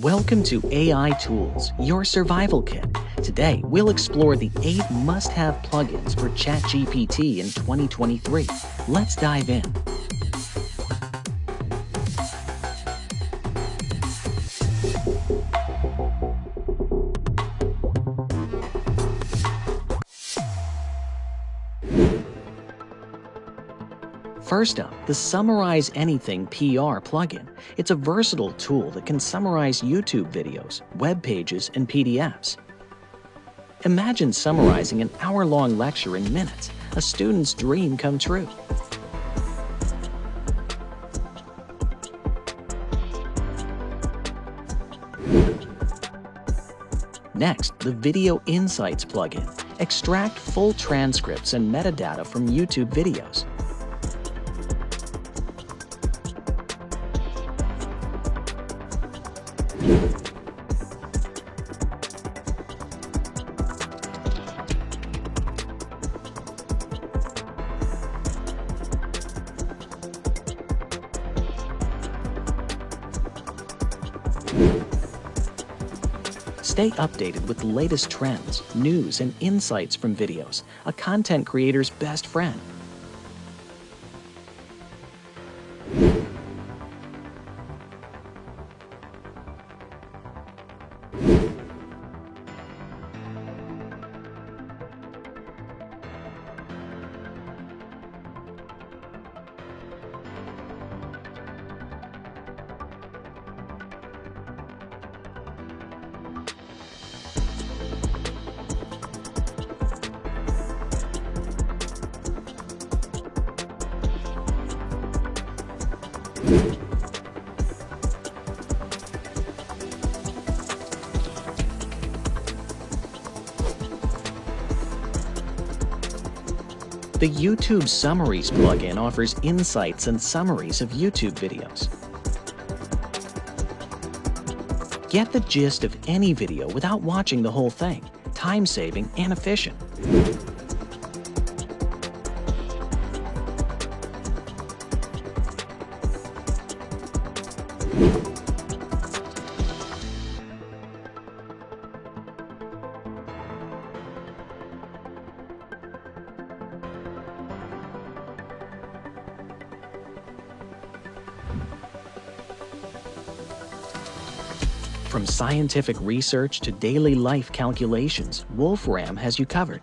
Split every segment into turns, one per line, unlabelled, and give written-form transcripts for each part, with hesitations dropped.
Welcome to AI Tools, your survival kit. Today, we'll explore the 8 must-have plugins for ChatGPT in 2023. Let's dive in. First up, the Summarize Anything PR plugin. It's a versatile tool that can summarize YouTube videos, web pages, and PDFs. Imagine summarizing an hour-long lecture in minutes, a student's dream come true. Next, the Video Insights plugin. Extract full transcripts and metadata from YouTube videos. Stay updated with the latest trends, news, and insights from videos, a content creator's best friend. The YouTube Summaries plugin offers insights and summaries of YouTube videos. Get the gist of any video without watching the whole thing, time-saving and efficient. From scientific research to daily life calculations, Wolfram has you covered.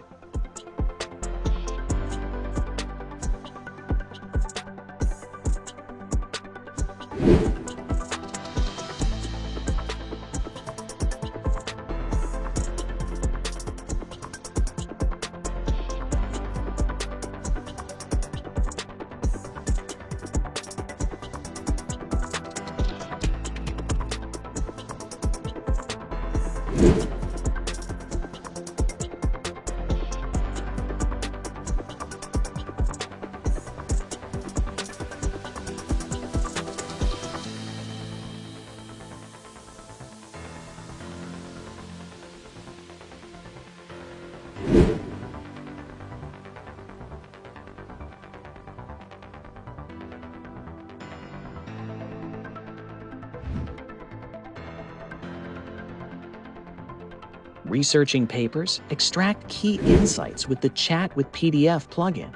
Researching papers, extract key insights with the Chat with PDF plugin.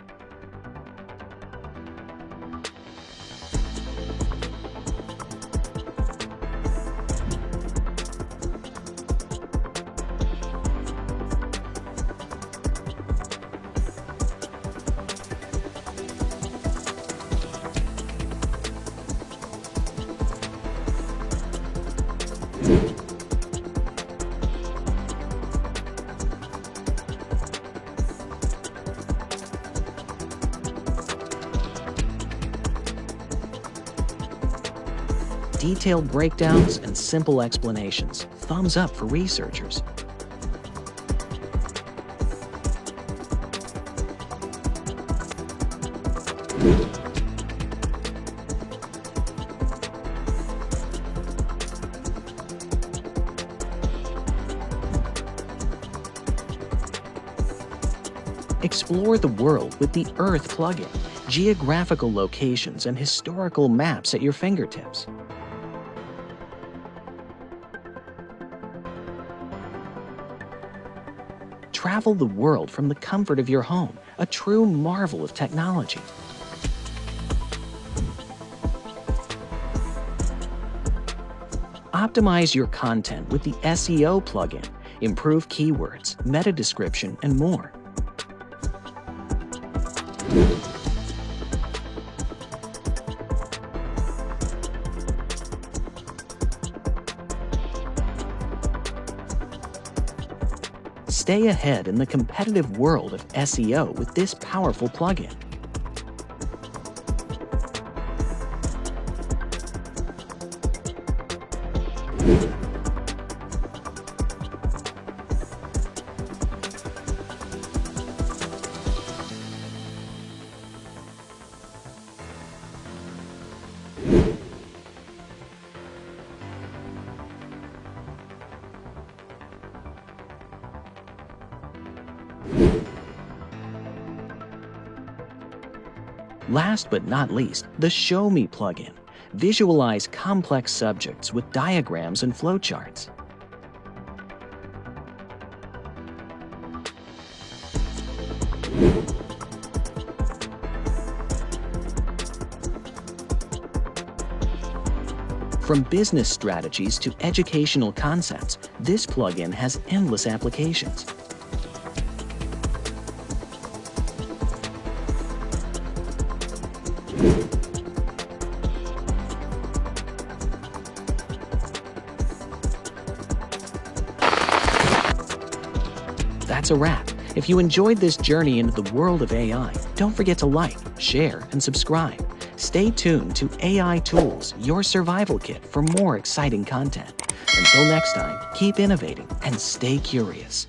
Detailed breakdowns and simple explanations. Thumbs up for researchers. Explore the world with the Earth plugin. Geographical locations and historical maps at your fingertips. Travel the world from the comfort of your home, a true marvel of technology. Optimize your content with the SEO plugin. Improve keywords, meta description, and more. Stay ahead in the competitive world of SEO with this powerful plugin. Last but not least, the Show Me plugin. Visualize complex subjects with diagrams and flowcharts. From business strategies to educational concepts, this plugin has endless applications. That's a wrap. If you enjoyed this journey into the world of AI, don't forget to like, share, and subscribe. Stay tuned to AI Tools, your survival kit for more exciting content. Until next time, keep innovating and stay curious.